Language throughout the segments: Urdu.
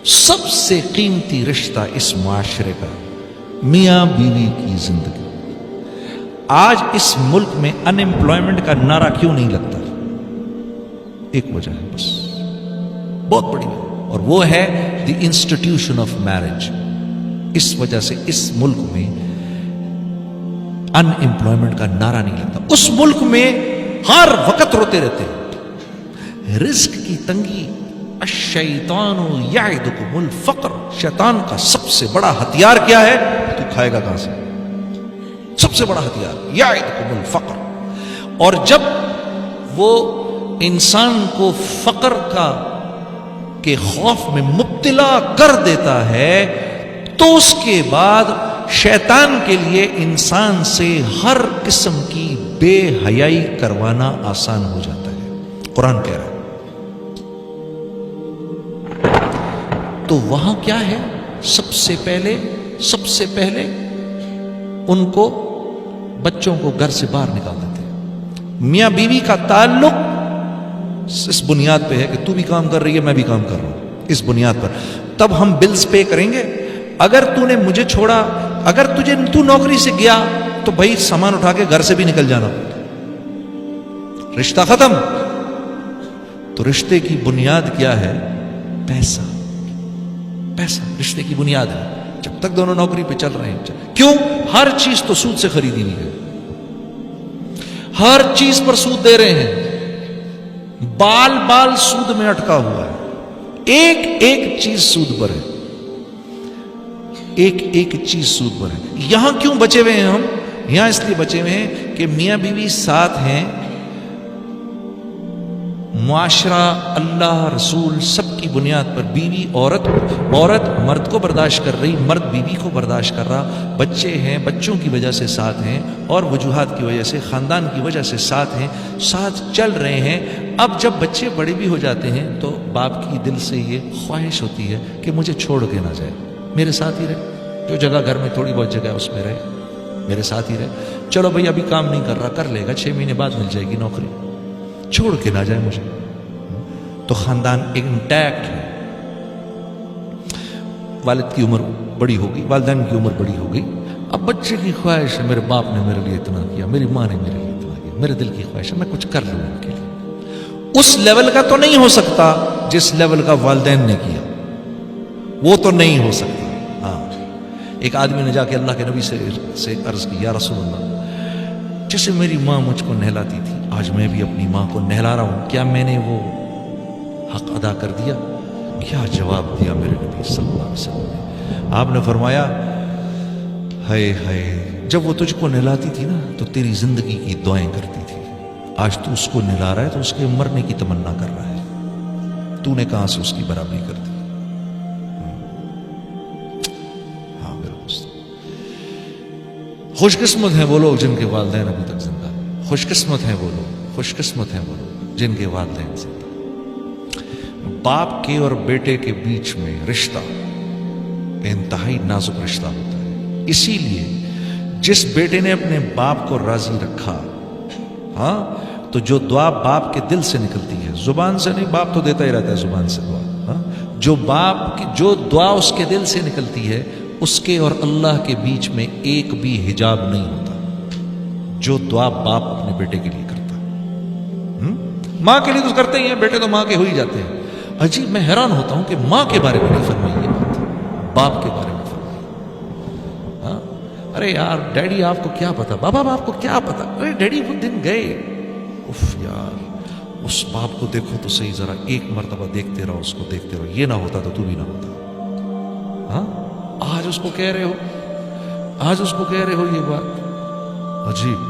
سب سے قیمتی رشتہ اس معاشرے کا میاں بیوی کی زندگی. آج اس ملک میں ان امپلائمنٹ کا نعرہ کیوں نہیں لگتا؟ ایک وجہ ہے بس، بہت بڑی ہے، اور وہ ہے دی انسٹیٹیوشن آف میرج. اس وجہ سے اس ملک میں ان امپلائمنٹ کا نعرہ نہیں لگتا. اس ملک میں ہر وقت روتے رہتے ہیں رزق کی تنگی. الشیطان یعدکم الفقر. شیطان کا سب سے بڑا ہتھیار کیا ہے؟ تو کھائے گا کہاں سے؟ سب سے بڑا ہتھیار یعدکم الفقر. اور جب وہ انسان کو فقر کے خوف میں مبتلا کر دیتا ہے تو اس کے بعد شیطان کے لیے انسان سے ہر قسم کی بے حیائی کروانا آسان ہو جاتا ہے. قرآن کہہ رہا ہے. تو وہاں کیا ہے؟ سب سے پہلے ان کو بچوں کو گھر سے باہر نکال دیتے ہیں. میاں بیوی کا تعلق اس بنیاد پہ ہے کہ تو بھی کام کر رہی ہے، میں بھی کام کر رہا ہوں. اس بنیاد پر تب ہم بلز پے کریں گے. اگر تو نے مجھے چھوڑا، اگر تو نوکری سے گیا تو بھائی سامان اٹھا کے گھر سے بھی نکل جانا، رشتہ ختم. تو رشتے کی بنیاد کیا ہے؟ پیسہ. رشتے کی بنیاد ہے. جب تک دونوں نوکری پہ چل رہے ہیں. کیوں؟ ہر چیز تو سود سے خریدی نہیں ہے، ہر چیز پر سود دے رہے ہیں. بال سود میں اٹکا ہوا ہے. ایک چیز سود پر ہے، ایک چیز سود پر ہے. یہاں کیوں بچے ہوئے ہیں ہم؟ یہاں اس لیے بچے ہوئے ہیں کہ میاں بیوی ساتھ ہیں. معاشرہ، اللہ، رسول سب کی بنیاد پر بیوی عورت مرد کو برداشت کر رہی، مرد بیوی کو برداشت کر رہا. بچے ہیں، بچوں کی وجہ سے ساتھ ہیں، اور وجوہات کی وجہ سے، خاندان کی وجہ سے ساتھ ہیں، ساتھ چل رہے ہیں. اب جب بچے بڑے بھی ہو جاتے ہیں تو باپ کی دل سے یہ خواہش ہوتی ہے کہ مجھے چھوڑ کے نہ جائے، میرے ساتھ ہی رہے. جو جگہ گھر میں تھوڑی بہت جگہ اس میں رہے، میرے ساتھ ہی رہے. چلو بھائی ابھی کام نہیں کر رہا، کر لے گا، 6 مہینے بعد مل جائے گی نوکری، چھوڑ کے نہ جائے مجھے. تو خاندان انٹیکٹ ہے. والد کی عمر بڑی ہوگی، والدین کی عمر بڑی ہوگی. اب بچے کی خواہش ہے میرے باپ نے میرے لیے اتنا کیا، میری ماں نے میرے لیے اتنا کیا، میرے دل کی خواہش ہے میں کچھ کر لوں ان کے لیے. اس لیول کا تو نہیں ہو سکتا جس لیول کا والدین نے کیا، وہ تو نہیں ہو سکتا. ہاں، ایک آدمی نے جا کے اللہ کے نبی سے عرض کی، یا رسول اللہ، جیسے میری ماں مجھ کو نہلاتی تھی، آج میں بھی اپنی ماں کو نہلا رہا ہوں، کیا میں نے وہ حق ادا کر دیا؟ کیا جواب دیا میرے نبی صلی اللہ علیہ وسلم نے؟ آپ نے فرمایا، ہائے جب وہ تجھ کو نہلاتی تھی نا تو تیری زندگی کی دعائیں کرتی تھی، آج تو اس کو نہلا رہا ہے تو اس کے مرنے کی تمنا کر رہا ہے، تو نے کہاں سے اس کی برابری کر دی؟ ہاں میرے دوست، خوش قسمت ہیں وہ لوگ جن کے والدین ابھی تک زندہ ہیں. خوش قسمت ہیں وہ لوگ جن کے والدین زندہ. باپ کے اور بیٹے کے بیچ میں رشتہ انتہائی نازک رشتہ ہوتا ہے. اسی لیے جس بیٹے نے اپنے باپ کو راضی رکھا، ہاں، تو جو دعا باپ کے دل سے نکلتی ہے، زبان سے نہیں، باپ تو دیتا ہی رہتا ہے زبان سے دعا، ہاں، جو باپ کی جو دعا اس کے دل سے نکلتی ہے، اس کے اور اللہ کے بیچ میں ایک بھی حجاب نہیں ہوتا. جو دعا باپ اپنے بیٹے کے لیے کرتا ہے، ماں کے لیے تو کرتے ہی ہیں، بیٹے تو ماں کے ہو ہی جاتے ہیں. عجیب، میں حیران ہوتا ہوں کہ ماں کے بارے میں نہیں فرمائی یہ بات، باپ کے بارے میں فرمائی. ہاں، ارے یار ڈیڈی آپ کو کیا پتا، بابا آپ کو کیا پتا، ارے ڈیڈی وہ دن گئے. اف یار، اس باپ کو دیکھو تو صحیح، ذرا ایک مرتبہ دیکھتے رہو، اس کو دیکھتے رہو. یہ نہ ہوتا تو تو بھی نہ ہوتا. ہاں، آج اس کو کہہ رہے ہو یہ بات. عجیب.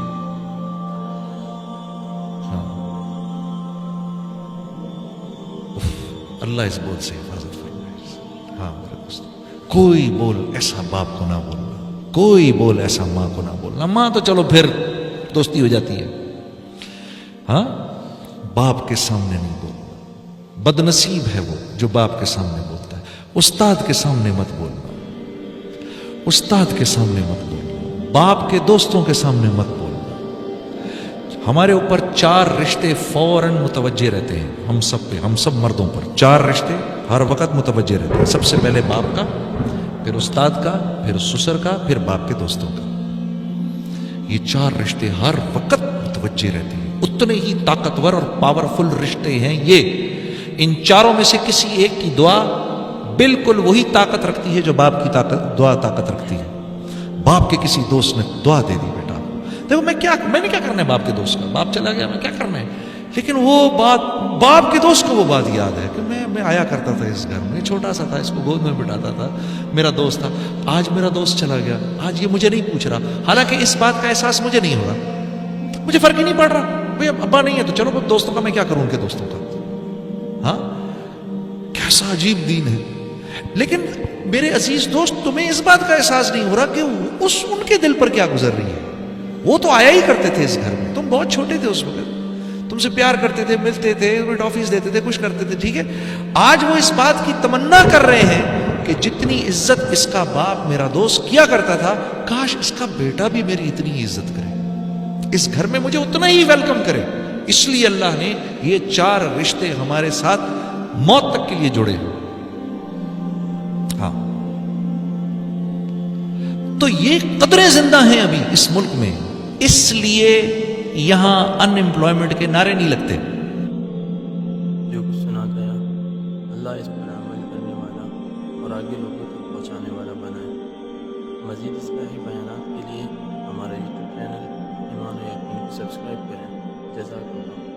اللہ اس بول سے حفاظت فرمائے. ہاں میرے دوست، کوئی بول ایسا باپ کو نہ بولنا، کوئی بول ایسا ماں کو نہ بولنا. ماں تو چلو پھر دوستی ہو جاتی ہے، ہاں، باپ کے سامنے نہیں بولنا. بد نصیب ہے وہ جو باپ کے سامنے بولتا ہے. استاد کے سامنے مت بولنا، استاد کے سامنے مت بولنا، باپ کے دوستوں کے سامنے مت بولنا. ہمارے اوپر 4 رشتے فوراً متوجہ رہتے ہیں، ہم سب پہ، ہم سب مردوں پر 4 رشتے ہر وقت متوجہ رہتے ہیں. سب سے پہلے باپ کا، پھر استاد کا، پھر سسر کا، پھر باپ کے دوستوں کا. یہ 4 رشتے ہر وقت متوجہ رہتے ہیں. اتنے ہی طاقتور اور پاورفل رشتے ہیں یہ. ان چاروں میں سے کسی ایک کی دعا بالکل وہی طاقت رکھتی ہے جو باپ کی دعا طاقت رکھتی ہے. باپ کے کسی دوست نے دعا دے دی، بیٹا دیکھو میں نے کیا کرنا ہے باپ کے دوست کا، باپ چلا گیا میں کیا کرنا ہے، لیکن وہ بات باپ کے دوست کو وہ بات یاد ہے کہ میں آیا کرتا تھا اس گھر میں، چھوٹا سا تھا، اس کو گود میں بٹھاتا تھا، میرا دوست تھا، آج میرا دوست چلا گیا، آج یہ مجھے نہیں پوچھ رہا. حالانکہ اس بات کا احساس مجھے نہیں ہو رہا، مجھے فرق ہی نہیں پڑ رہا. بھئی ابا نہیں ہے تو چلو دوستوں کا میں کیا کروں، ان کے دوستوں کا. ہاں کیسا عجیب دین ہے. لیکن میرے عزیز دوست تمہیں اس بات کا احساس نہیں ہو رہا کہ ان کے دل پر کیا گزر رہی ہے. وہ تو آیا ہی کرتے تھے اس گھر میں، تم بہت چھوٹے تھے اس وقت، تم سے پیار کرتے تھے، ملتے تھے، ٹافیز دیتے تھے، کچھ کرتے تھے، ٹھیک ہے. آج وہ اس بات کی تمنا کر رہے ہیں کہ جتنی عزت اس کا باپ میرا دوست کیا کرتا تھا، کاش اس کا بیٹا بھی میری اتنی عزت کرے، اس گھر میں مجھے اتنا ہی ویلکم کرے. اس لیے اللہ نے یہ 4 رشتے ہمارے ساتھ موت تک کے لیے جوڑے. ہاں تو یہ قدریں زندہ ہیں ابھی اس ملک میں، اس لیے یہاں ان امپلائمنٹ کے نعرے نہیں لگتے. جو کچھ سنا گیا اللہ اس پر عمل کرنے والا اور آگے لوگوں تک پہنچانے والا بنائے. مزید اصلاحی بیانات کے لیے ہمارا یوٹیوب چینل ایمان و یقین کو سبسکرائب کریں. جزاک اللہ.